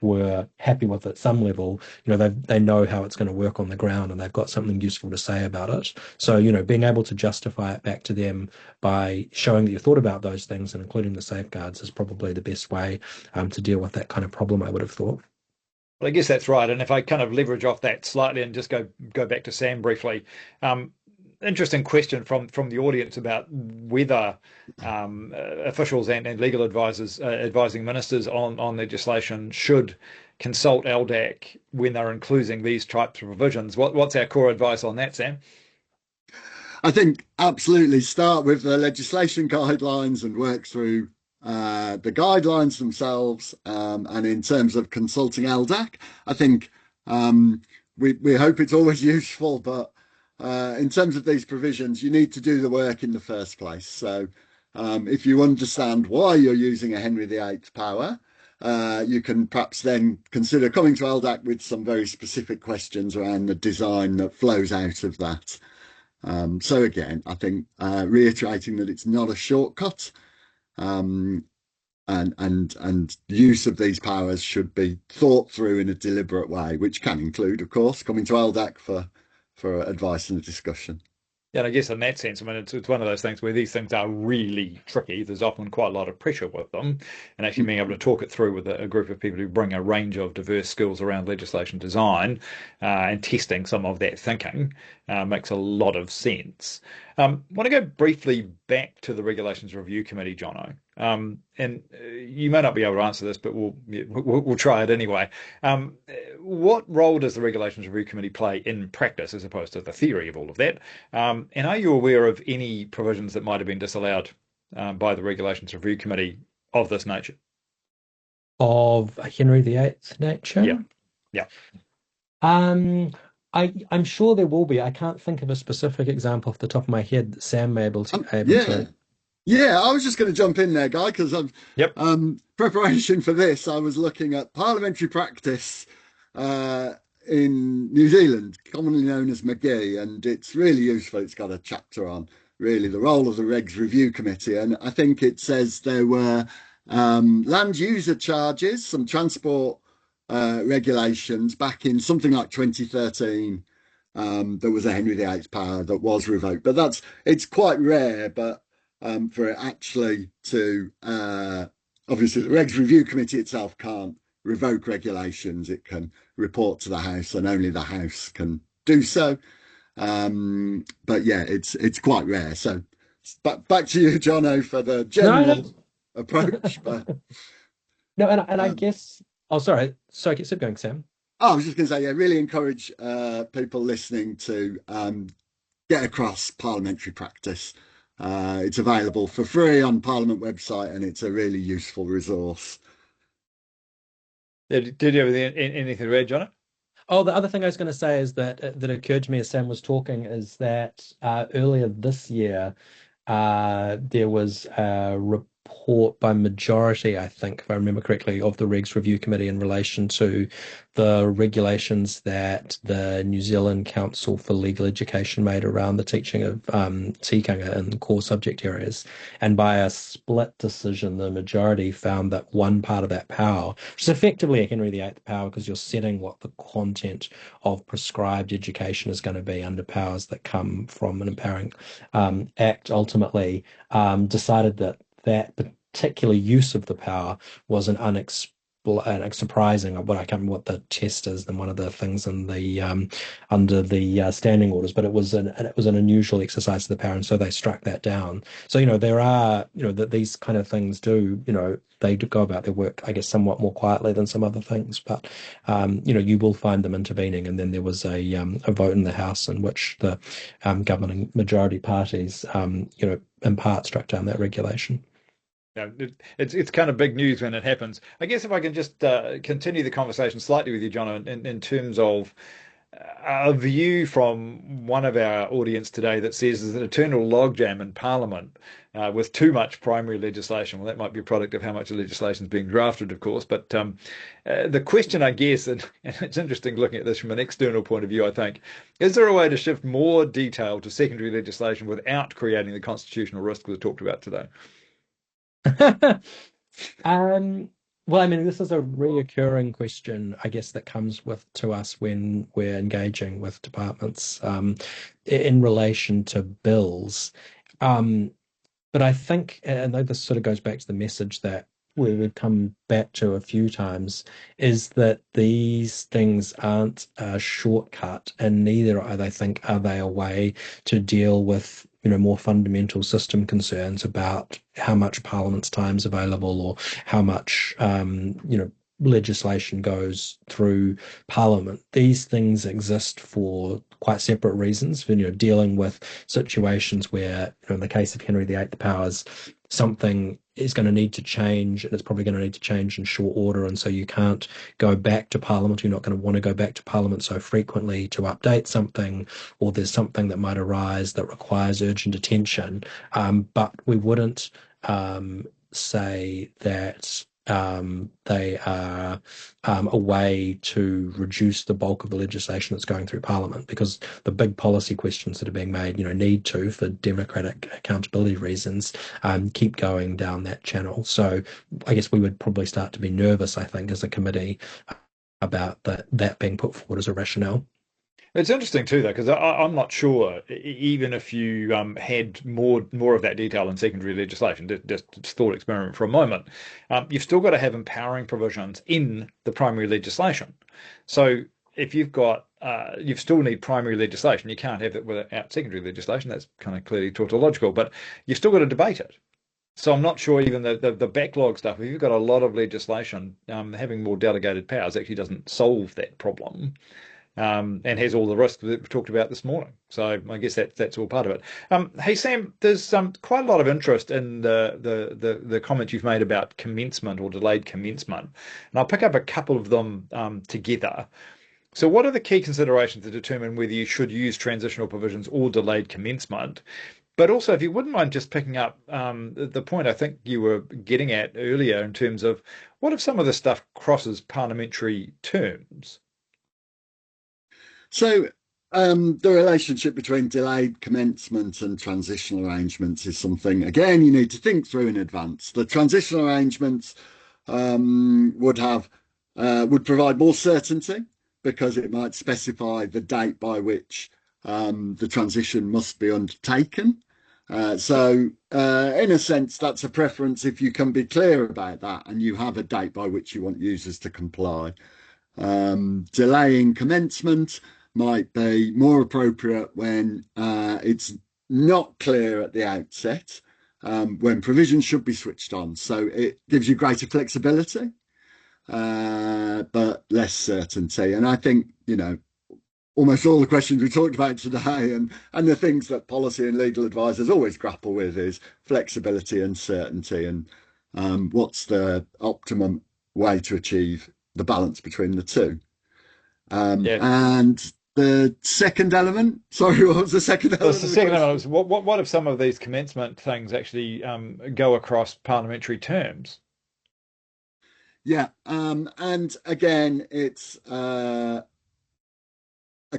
were happy with at some level, they know how it's going to work on the ground and they've got something useful to say about it. So, being able to justify it back to them by showing that you thought about those things and including the safeguards is probably the best way to deal with that kind of problem, I would have thought. Well, I guess that's right. And if I kind of leverage off that slightly and just go back to Sam briefly, interesting question from the audience about whether officials and legal advisors advising ministers on legislation should consult LDAC when they're including these types of provisions. What's our core advice on that, Sam? I think absolutely start with the legislation guidelines and work through the guidelines themselves. And in terms of consulting LDAC, I think we hope it's always useful, but in terms of these provisions, you need to do the work in the first place. So if you understand why you're using a Henry VIII power, you can perhaps then consider coming to LDAC with some very specific questions around the design that flows out of that. So again, I think reiterating that it's not a shortcut, and use of these powers should be thought through in a deliberate way, which can include, of course, coming to LDAC for advice and a discussion. Yeah, and I guess in that sense, I mean, it's one of those things where these things are really tricky. There's often quite a lot of pressure with them, and actually being able to talk it through with a group of people who bring a range of diverse skills around legislation design and testing some of that thinking makes a lot of sense. I want to go briefly back to the Regulations Review Committee, Jono. And you may not be able to answer this, but we'll try it anyway. What role does the Regulations Review Committee play in practice as opposed to the theory of all of that? And are you aware of any provisions that might have been disallowed by the Regulations Review Committee of this nature? Of Henry VIII's nature? Yeah. Yeah. I'm sure there will be. I can't think of a specific example off the top of my head that Sam may able to. Yeah, I was just going to jump in there, Guy, because preparation for this, I was looking at parliamentary practice in New Zealand, commonly known as McGee, and it's really useful. It's got a chapter on really the role of the Regs Review Committee, and I think it says there were land user charges, some transport regulations back in something like 2013. There was a Henry VIII power that was revoked, but it's quite rare, but for it actually to obviously the Regs Review Committee itself can't revoke regulations. It can report to the House, and only the House can do so. But yeah, it's quite rare. So back to you, Jono, for the general approach. But no, and I guess. Oh, sorry. Keep going, Sam. I was just going to say, yeah, really encourage people listening to get across parliamentary practice. It's available for free on Parliament website, and it's a really useful resource. Did you have anything to add, John? Oh, the other thing I was going to say is that occurred to me as Sam was talking is that earlier this year there was a report by majority, I think, if I remember correctly, of the Regs Review Committee in relation to the regulations that the New Zealand Council for Legal Education made around the teaching of tikanga in core subject areas. And by a split decision, the majority found that one part of that power, which is effectively a Henry VIII power because you're setting what the content of prescribed education is going to be under powers that come from an empowering act, ultimately decided that particular use of the power was an surprising, but I can't remember what the test is and one of the things in the under the standing orders, but it was an unusual exercise of the power, and so they struck that down. So there are that these kind of things do they do go about their work, I guess, somewhat more quietly than some other things, but you will find them intervening. And then there was a vote in the House in which the governing majority parties in part struck down that regulation. Yeah, it's kind of big news when it happens. I guess if I can just continue the conversation slightly with you, John, in terms of a view from one of our audience today that says there's an eternal logjam in Parliament with too much primary legislation. Well, that might be a product of how much legislation is being drafted, of course. But the question, I guess, and it's interesting looking at this from an external point of view, I think, is there a way to shift more detail to secondary legislation without creating the constitutional risk we've talked about today? Um, well, I mean, this is a reoccurring question, I guess, that comes with to us when we're engaging with departments in relation to bills. Um, but I think, and this sort of goes back to the message that we've come back to a few times, is that these things aren't a shortcut, and neither, I think, are they a way to deal with, more fundamental system concerns about how much Parliament's time is available or how much, legislation goes through Parliament. These things exist for quite separate reasons, for, dealing with situations where, in the case of Henry VIII Powers, something is going to need to change, and it's probably going to need to change in short order. And so you can't go back to Parliament. You're not going to want to go back to Parliament so frequently to update something, or there's something that might arise that requires urgent attention. But we wouldn't say that they are a way to reduce the bulk of the legislation that's going through Parliament, because the big policy questions that are being made, need to, for democratic accountability reasons, keep going down that channel. So I guess we would probably start to be nervous, I think, as a committee about that being put forward as a rationale. It's interesting too, though, because I'm not sure even if you had more of that detail in secondary legislation, just thought experiment for a moment, you've still got to have empowering provisions in the primary legislation. So if you still need primary legislation. You can't have it without secondary legislation. That's kind of clearly tautological, but you've still got to debate it. So I'm not sure even the backlog stuff. If you've got a lot of legislation, having more delegated powers actually doesn't solve that problem and has all the risks that we've talked about this morning. So I guess that's all part of it. Hey Sam, there's quite a lot of interest in the comments you've made about commencement or delayed commencement, and I'll pick up a couple of them together. So, what are the key considerations to determine whether you should use transitional provisions or delayed commencement? But also, if you wouldn't mind just picking up the point I think you were getting at earlier in terms of what if some of this stuff crosses parliamentary terms? So the relationship between delayed commencement and transitional arrangements is something, again, you need to think through in advance. The transitional arrangements would provide more certainty because it might specify the date by which the transition must be undertaken. So in a sense, that's a preference if you can be clear about that and you have a date by which you want users to comply. Delaying commencement might be more appropriate when it's not clear at the outset, when provisions should be switched on. So it gives you greater flexibility, but less certainty. And I think, almost all the questions we talked about today and the things that policy and legal advisors always grapple with is flexibility and certainty, and what's the optimum way to achieve the balance between the two. Yeah. And the second element, sorry, what was the second Well, element the of the second question? element was what if some of these commencement things actually go across parliamentary terms? Yeah, and again, it's a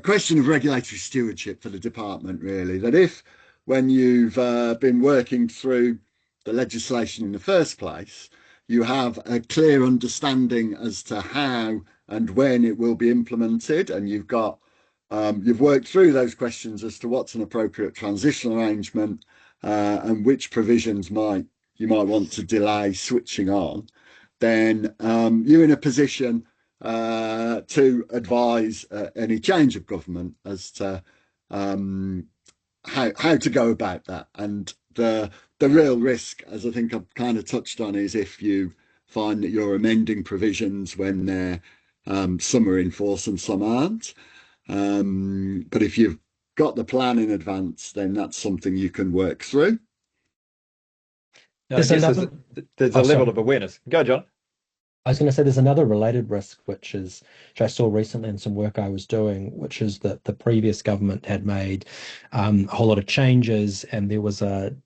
question of regulatory stewardship for the department, really. That if, when you've been working through the legislation in the first place, you have a clear understanding as to how and when it will be implemented, and you've worked through those questions as to what's an appropriate transitional arrangement and which provisions you might want to delay switching on, then you're in a position to advise any change of government as to how to go about that. And the real risk, as I think I've kind of touched on, is if you find that you're amending provisions when some are in force and some aren't. But if you've got the plan in advance, then that's something you can work through. Now, I There's guess another. there's a Oh, level sorry. of awareness. Go, John. I was going to say there's another related risk, which I saw recently in some work I was doing, which is that the previous government had made a whole lot of changes, and there was the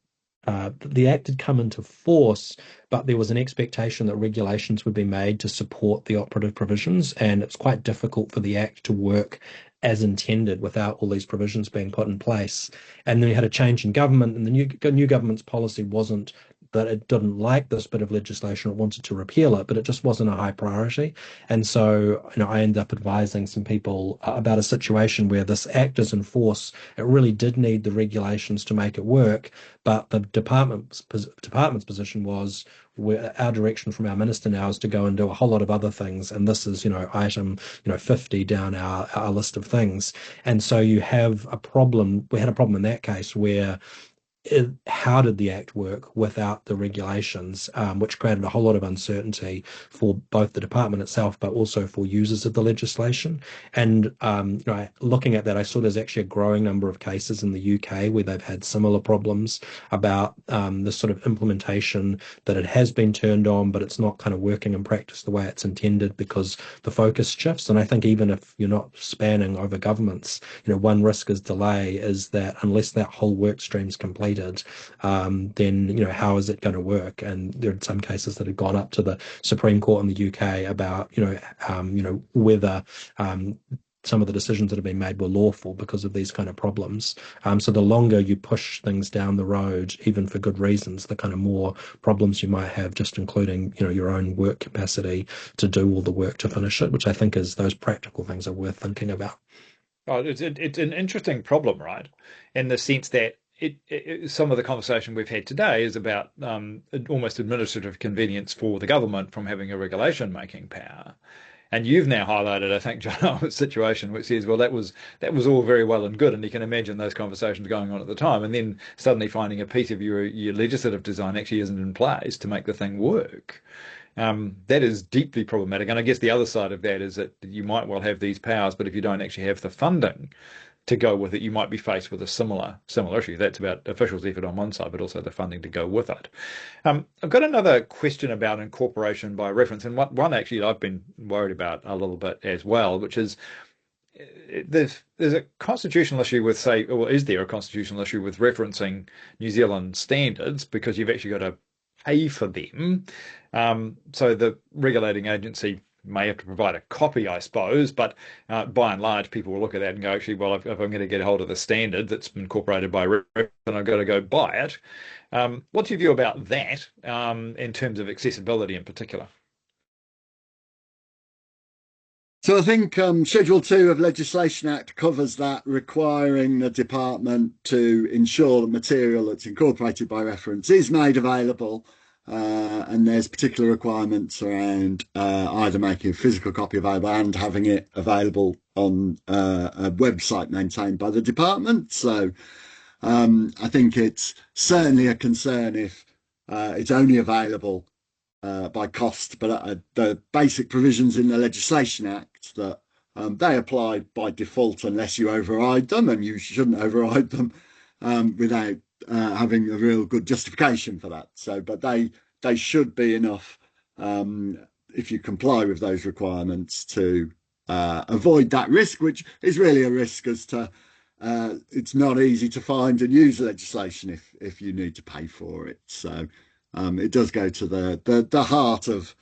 act had come into force, but there was an expectation that regulations would be made to support the operative provisions, and it's quite difficult for the act to work as intended without all these provisions being put in place. And then we had a change in government, and the new government's policy wasn't that it didn't like this bit of legislation, it wanted to repeal it, but it just wasn't a high priority. And so, I ended up advising some people about a situation where this act is in force. It really did need the regulations to make it work, but the department's position was our direction from our minister now is to go and do a whole lot of other things, and this is item 50 down our list of things. And so you have a problem. We had a problem in that case where how did the act work without the regulations, which created a whole lot of uncertainty for both the department itself, but also for users of the legislation. And looking at that, I saw there's actually a growing number of cases in the UK where they've had similar problems about this sort of implementation, that it has been turned on, but it's not kind of working in practice the way it's intended because the focus shifts. And I think even if you're not spanning over governments, one risk is delay, is that unless that whole work stream's completed, then how is it going to work? And there are some cases that have gone up to the Supreme Court in the UK about whether some of the decisions that have been made were lawful because of these kind of problems. So the longer you push things down the road, even for good reasons, the kind of more problems you might have, just including your own work capacity to do all the work to finish it, which I think is those practical things are worth thinking about. Oh, it's an interesting problem, right? In the sense that some of the conversation we've had today is about almost administrative convenience for the government from having a regulation making power. And you've now highlighted, I think, John, a situation which says, well, that was all very well and good, and you can imagine those conversations going on at the time, and then suddenly finding a piece of your legislative design actually isn't in place to make the thing work. That is deeply problematic. And I guess the other side of that is that you might well have these powers, but if you don't actually have the funding to go with it, you might be faced with a similar issue. That's about officials' effort on one side, but also the funding to go with it. I've got another question about incorporation by reference, and one actually I've been worried about a little bit as well, which is there's a constitutional issue with, say, or is there a constitutional issue with referencing New Zealand standards because you've actually got to pay for them. So the regulating agency may have to provide a copy, I suppose, but by and large, people will look at that and go, actually, well, if I'm going to get a hold of the standard that's incorporated by reference, then I've got to go buy it. What's your view about that in terms of accessibility in particular? So I think Schedule 2 of Legislation Act covers that, requiring the department to ensure that material that's incorporated by reference is made available. And there's particular requirements around either making a physical copy available and having it available on a website maintained by the department. So I think it's certainly a concern if it's only available by cost, but the basic provisions in the Legislation Act that they apply by default unless you override them, and you shouldn't override them without having a real good justification for that. So, but they should be enough if you comply with those requirements to avoid that risk, which is really a risk as to it's not easy to find and use legislation if you need to pay for it. So it does go to the heart of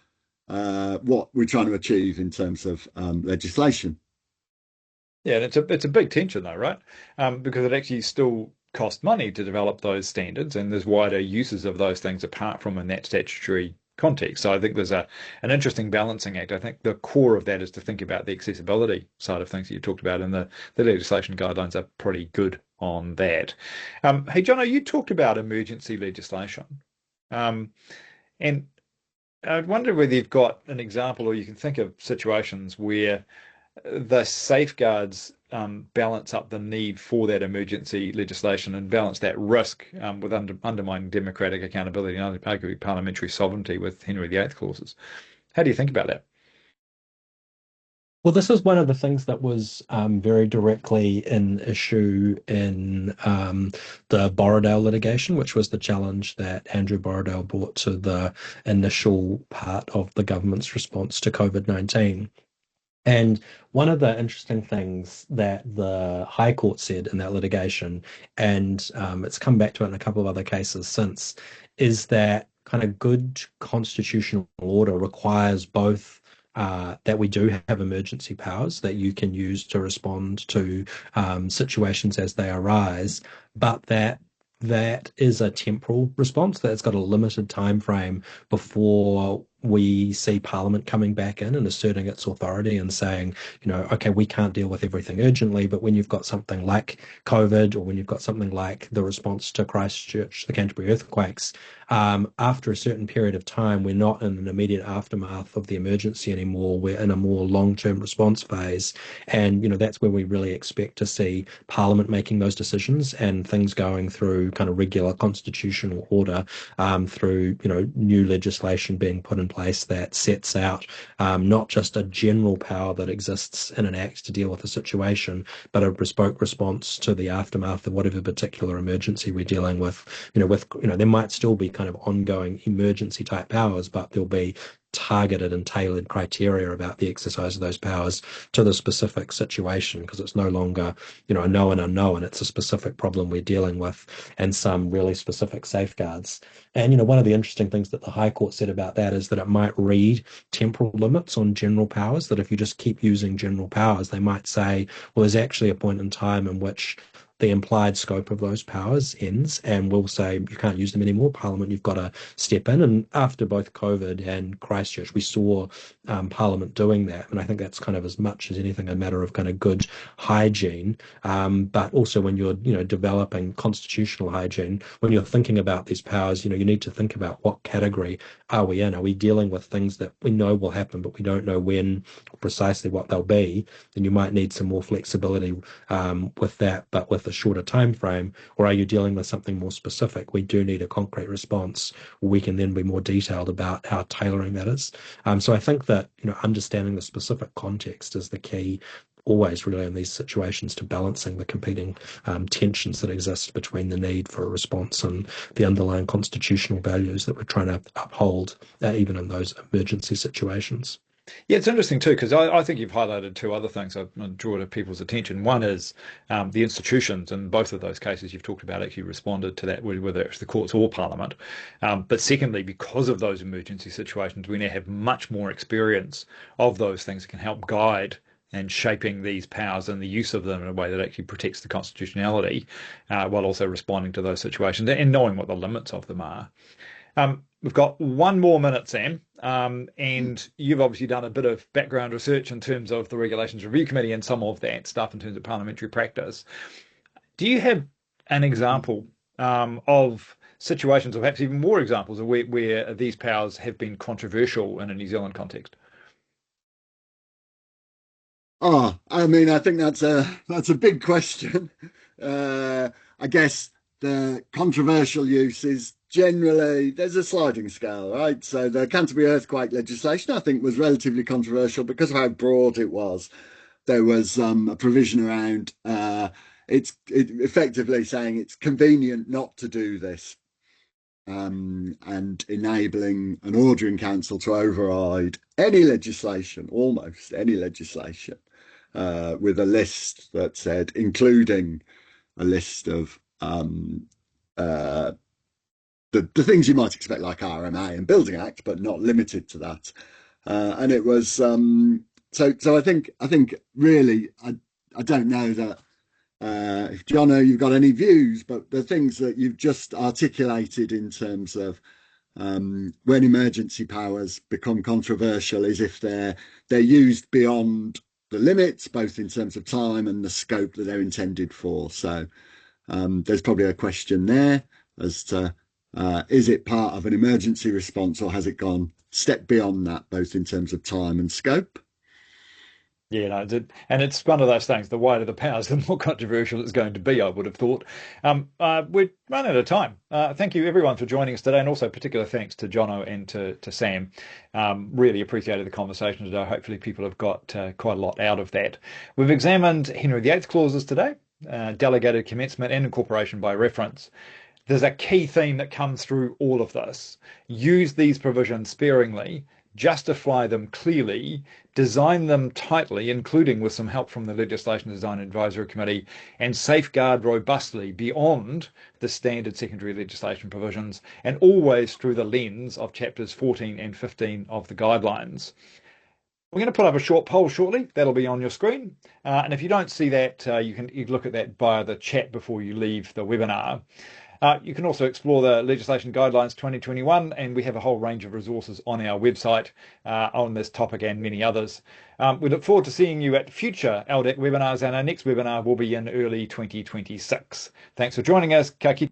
what we're trying to achieve in terms of legislation. Yeah, and it's a big tension though, right? Because it actually still costs money to develop those standards, and there's wider uses of those things apart from in that statutory context. So I think there's an interesting balancing act. I think the core of that is to think about the accessibility side of things that you talked about, and the legislation guidelines are pretty good on that. Hey, Jono, you talked about emergency legislation, and I wonder whether you've got an example or you can think of situations where the safeguards balance up the need for that emergency legislation and balance that risk with undermining democratic accountability and arguably parliamentary sovereignty with Henry VIII clauses. How do you think about that? Well, this is one of the things that was very directly in issue in the Borrowdale litigation, which was the challenge that Andrew Borrowdale brought to the initial part of the government's response to COVID-19. And one of the interesting things that the High Court said in that litigation, and it's come back to it in a couple of other cases since, is that kind of good constitutional order requires both that we do have emergency powers that you can use to respond to situations as they arise, but that is a temporal response, that it's got a limited time frame before we see Parliament coming back in and asserting its authority and saying, okay, we can't deal with everything urgently, but when you've got something like COVID, or when you've got something like the response to Christchurch, the Canterbury earthquakes, after a certain period of time, we're not in an immediate aftermath of the emergency anymore. We're in a more long-term response phase. And, that's where we really expect to see Parliament making those decisions and things going through kind of regular constitutional order, through, new legislation being put in place that sets out not just a general power that exists in an act to deal with a situation, but a bespoke response to the aftermath of whatever particular emergency we're dealing with. There might still be kind of ongoing emergency type powers, but there'll be targeted and tailored criteria about the exercise of those powers to the specific situation, because it's no longer, a known unknown. It's a specific problem we're dealing with and some really specific safeguards. And, one of the interesting things that the High Court said about that is that it might read temporal limits on general powers, that if you just keep using general powers, they might say, well, there's actually a point in time in which the implied scope of those powers ends, and we'll say you can't use them anymore. Parliament, you've got to step in. And after both COVID and Christchurch, we saw Parliament doing that. And I think that's kind of, as much as anything, a matter of kind of good hygiene. But also when you're, developing constitutional hygiene, when you're thinking about these powers, you need to think about what category are we in? Are we dealing with things that we know will happen, but we don't know when, precisely what they'll be? Then you might need some more flexibility with that, but with a shorter time frame. Or are you dealing with something more specific? We do need a concrete response. We can then be more detailed about how tailoring that is. So I think that, understanding the specific context is the key, always really in these situations, to balancing the competing tensions that exist between the need for a response and the underlying constitutional values that we're trying to uphold, even in those emergency situations. Yeah, it's interesting too, because I think you've highlighted two other things I've drawn to people's attention. One is the institutions, and both of those cases you've talked about actually responded to that, whether it's the courts or Parliament. But secondly, because of those emergency situations, we now have much more experience of those things that can help guide and shaping these powers and the use of them in a way that actually protects the constitutionality, while also responding to those situations and knowing what the limits of them are. We've got 1 more minute, Sam, and you've obviously done a bit of background research in terms of the Regulations Review Committee and some of that stuff in terms of parliamentary practice. Do you have an example of situations, or perhaps even more examples, of where these powers have been controversial in a New Zealand context? Oh, I mean, I think that's a big question. I guess the controversial use is generally, there's a sliding scale, right? So the Canterbury earthquake legislation, I think, was relatively controversial because of how broad it was. There was a provision around effectively saying it's convenient not to do this, and enabling an ordering council to override any legislation, almost any legislation, with a list that said, including a list of the things you might expect, like RMA and Building Act, but not limited to that. And it was so. I think really, I don't know that if Jono, you've got any views, but the things that you've just articulated in terms of when emergency powers become controversial is if they're used beyond the limits, both in terms of time and the scope that they're intended for. So there's probably a question there as to is it part of an emergency response, or has it gone step beyond that, both in terms of time and scope? Yeah, no, and it's one of those things. The wider the powers, the more controversial it's going to be, I would have thought. We're running out of time. Thank you, everyone, for joining us today, and also particular thanks to Jono and to Sam. Really appreciated the conversation today. Hopefully, people have got quite a lot out of that. We've examined Henry VIII clauses today, delegated commencement and incorporation by reference. There's a key theme that comes through all of this. Use these provisions sparingly, justify them clearly, design them tightly, including with some help from the Legislation Design Advisory Committee, and safeguard robustly beyond the standard secondary legislation provisions, and always through the lens of chapters 14 and 15 of the guidelines. We're going to put up a short poll shortly. That'll be on your screen. And if you don't see that, you can look at that via the chat before you leave the webinar. You can also explore the Legislation Guidelines 2021, and we have a whole range of resources on our website on this topic and many others. We look forward to seeing you at future LDAC webinars, and our next webinar will be in early 2026. Thanks for joining us. Ka kite.